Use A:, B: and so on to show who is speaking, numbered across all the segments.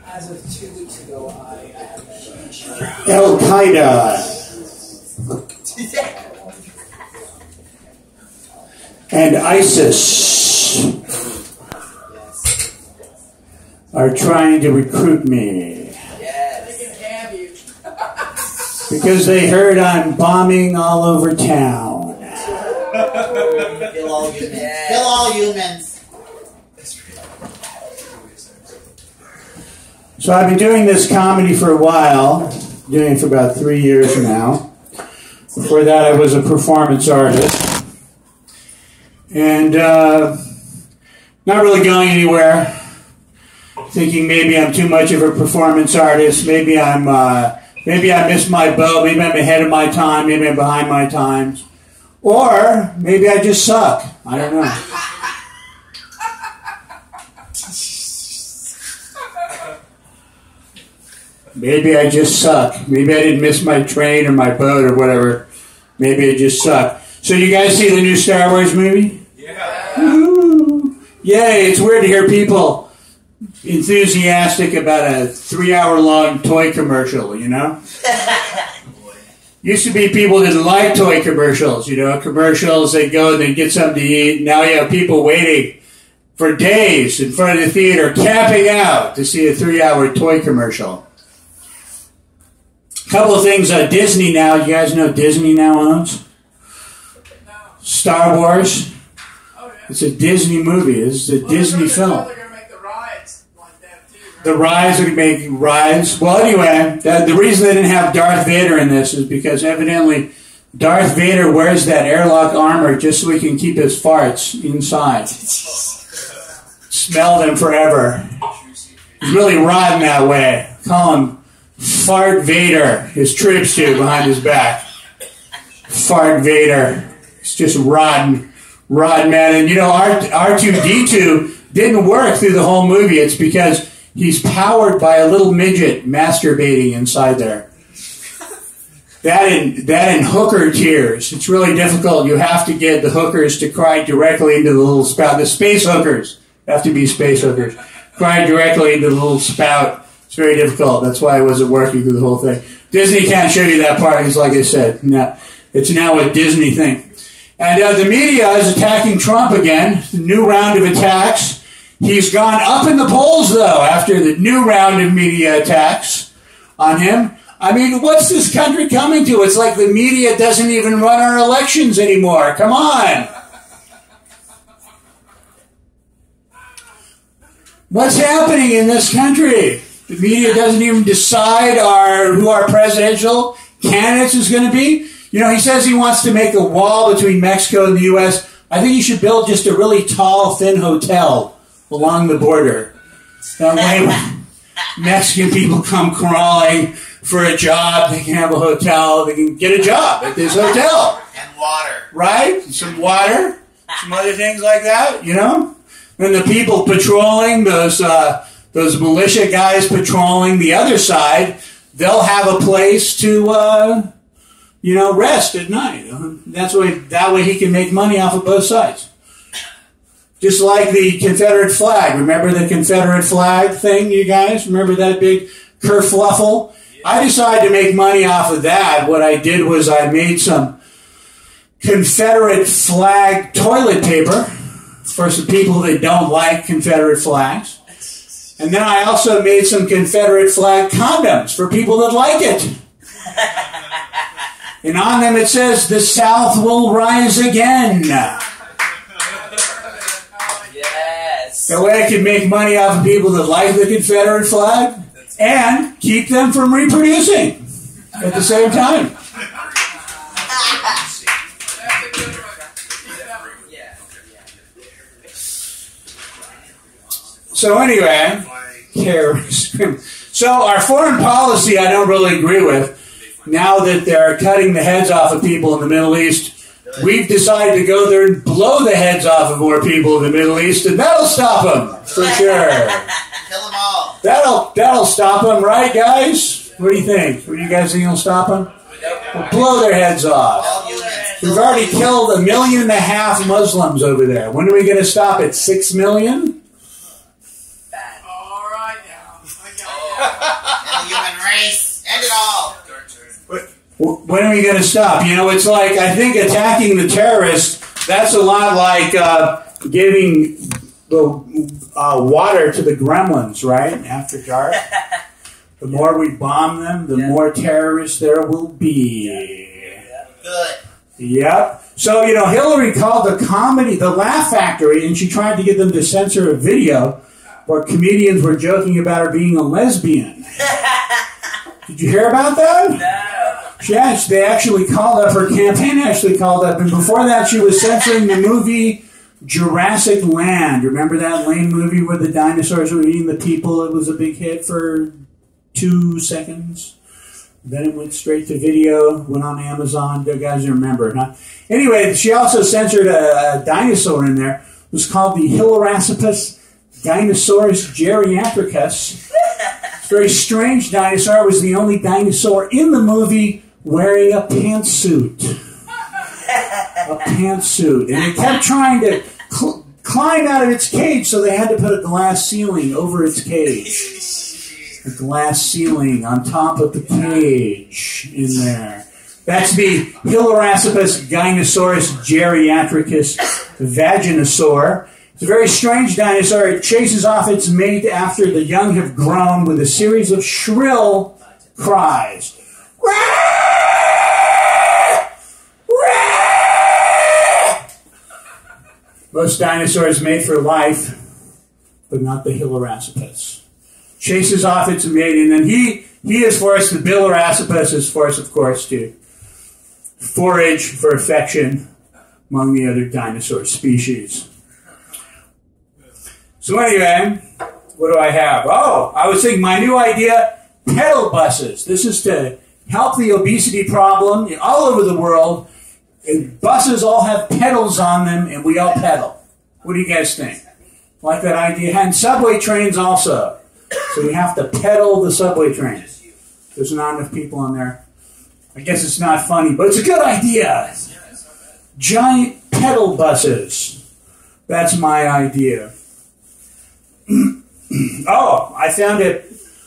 A: As of 2 weeks ago, I had a huge...
B: Al-Qaeda and ISIS are trying to recruit me.
A: Yes. They can have you.
B: Because they heard I'm bombing all over town.
C: Kill all humans. Kill all humans.
B: So I've been doing this comedy for a while, doing it for about 3 years now. Before that I was a performance artist. And not really going anywhere. Thinking maybe I'm too much of a performance artist, maybe I missed my boat, maybe I'm ahead of my time, maybe I'm behind my times. Or maybe I just suck. I don't know. Maybe I just suck. Maybe I didn't miss my train or my boat or whatever. Maybe I just suck. So you guys see the new Star Wars movie?
D: Yeah.
B: Woo. Yay, it's weird to hear people enthusiastic about a 3-hour-long toy commercial, you know? Used to be people that didn't like toy commercials, you know, commercials, they go and they get something to eat. Now you have people waiting for days in front of the theater, camping out to see a 3-hour toy commercial. A couple of things Disney now, you guys know Disney now owns? Star Wars. It's a Disney movie. It's a Disney film. The rides are going to make rides. Well, anyway, the reason they didn't have Darth Vader in this is because evidently Darth Vader wears that airlock armor just so he can keep his farts inside. Smell them forever. He's really rotten that way. Call him Fart Vader. His troops do behind his back. Fart Vader. It's just rotten man. And you know, R2-D2 didn't work through the whole movie. It's because he's powered by a little midget masturbating inside there. That and hooker tears. It's really difficult. You have to get the hookers to cry directly into the little spout. The space hookers have to be space hookers. Cry directly into the little spout. It's very difficult. That's why it wasn't working through the whole thing. Disney can't show you that part. It's like I said. No, it's now a Disney thing. And the media is attacking Trump again. The new round of attacks. He's gone up in the polls, though, after the new round of media attacks on him. I mean, what's this country coming to? It's like the media doesn't even run our elections anymore. Come on. What's happening in this country? The media doesn't even decide who our presidential candidates is going to be. You know, he says he wants to make a wall between Mexico and the U.S. I think he should build just a really tall, thin hotel along the border. That way, when Mexican people come crawling for a job, they can have a hotel, they can get a job at this hotel.
C: And water.
B: Right? Some water, some other things like that, you know? And the people patrolling, those militia guys patrolling the other side, they'll have a place to, rest at night. That way he can make money off of both sides. Just like the Confederate flag. Remember the Confederate flag thing, you guys? Remember that big kerfluffle? I decided to make money off of that. What I did was I made some Confederate flag toilet paper for some people that don't like Confederate flags. And then I also made some Confederate flag condoms for people that like it. And on them it says, "The South will rise again."
C: Yes.
B: That way I can make money off of people that like the Confederate flag and keep them from reproducing at the same time. So anyway, so our foreign policy I don't really agree with. Now that they're cutting the heads off of people in the Middle East, we've decided to go there and blow the heads off of more people in the Middle East, and that'll stop them, for sure.
C: Kill them all.
B: That'll stop them, right, guys? What do you think? What do you guys think will stop them? We'll blow their heads off.
C: All humans.
B: We've already killed 1.5 million Muslims over there. When are we going to stop at 6 million?
C: Bad.
A: All right now.
C: The human race. End it all.
B: When are we going to stop? You know, it's like, I think attacking the terrorists, that's a lot like giving the water to the gremlins, right? After dark. The more we bomb them, the more terrorists there will be.
C: Good.
B: Yep. So, you know, Hillary called the comedy the Laugh Factory, and she tried to get them to censor a video where comedians were joking about her being a lesbian. Did you hear about that?
C: No.
B: They actually called up, her campaign actually called up, and before that she was censoring the movie Jurassic Land. Remember that lame movie where the dinosaurs were eating the people? It was a big hit for 2 seconds. Then it went straight to video, went on Amazon. You guys remember it, huh? Anyway, she also censored a dinosaur in there. It was called the Hilarassipus Dinosaurus Geriatricus. It's a very strange dinosaur. It was the only dinosaur in the movie wearing a pantsuit. A pantsuit. And it kept trying to climb out of its cage, so they had to put a glass ceiling over its cage. A glass ceiling on top of the cage in there. That's the Hilarassipus Gynosaurus Geriatricus Vaginosaur. It's a very strange dinosaur. It chases off its mate after the young have grown with a series of shrill cries. Most dinosaurs mate for life, but not the Hilarassipus. Chases off its mate, and then he is forced, the Bilarassipus is forced, of course, to forage for affection among the other dinosaur species. So anyway, what do I have? Oh, I was thinking my new idea, pedal buses. This is to help the obesity problem all over the world. And buses all have pedals on them, and we all pedal. What do you guys think? Like that idea? And subway trains also. So you have to pedal the subway train. There's not enough people on there. I guess it's not funny, but it's a good idea. Giant pedal buses. That's my idea. Oh, I found it.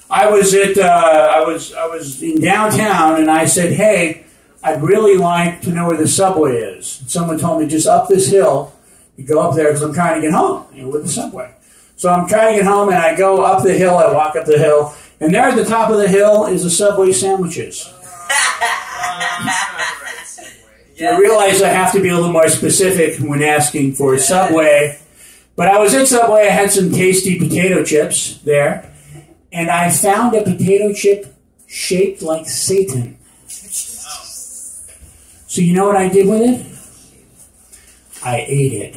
B: I was in downtown, and I said, "Hey, I'd really like to know where the subway is." Someone told me just up this hill. You go up there because I'm trying to get home with the subway. So I'm trying to get home, and I go up the hill. I walk up the hill, and there at the top of the hill is the Subway sandwiches. I realize I have to be a little more specific when asking for Subway. But I was at Subway. I had some tasty potato chips there, and I found a potato chip shaped like Satan. So you know what I did with it? I ate it.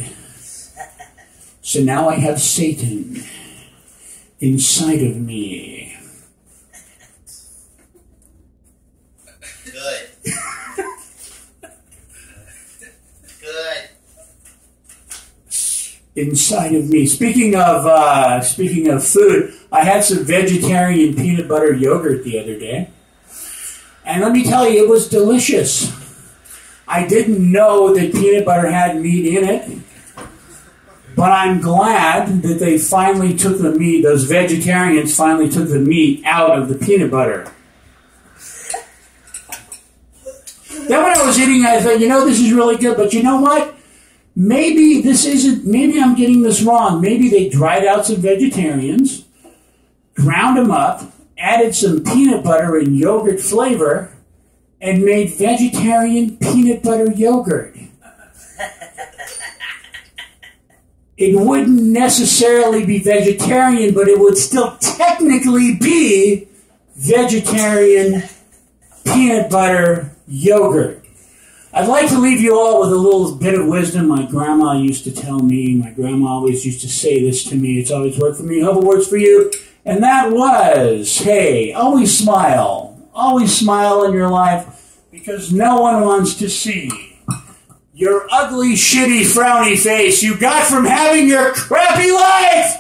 B: So now I have Satan inside of me.
C: Good. Good.
B: Inside of me. Speaking of food, I had some vegetarian peanut butter yogurt the other day, and let me tell you, it was delicious. I didn't know that peanut butter had meat in it, but I'm glad that they finally took the meat, those vegetarians finally took the meat out of the peanut butter. Then when I was eating, I thought, this is really good, but you know what? Maybe I'm getting this wrong. Maybe they dried out some vegetarians, ground them up, added some peanut butter and yogurt flavor, and made vegetarian peanut butter yogurt. It wouldn't necessarily be vegetarian, but it would still technically be vegetarian peanut butter yogurt. I'd like to leave you all with a little bit of wisdom my grandma used to tell me. My grandma always used to say this to me. It's always worked for me. Hope it works for you. And that was, hey, always smile. Always smile in your life, because no one wants to see your ugly, shitty, frowny face you got from having your crappy life.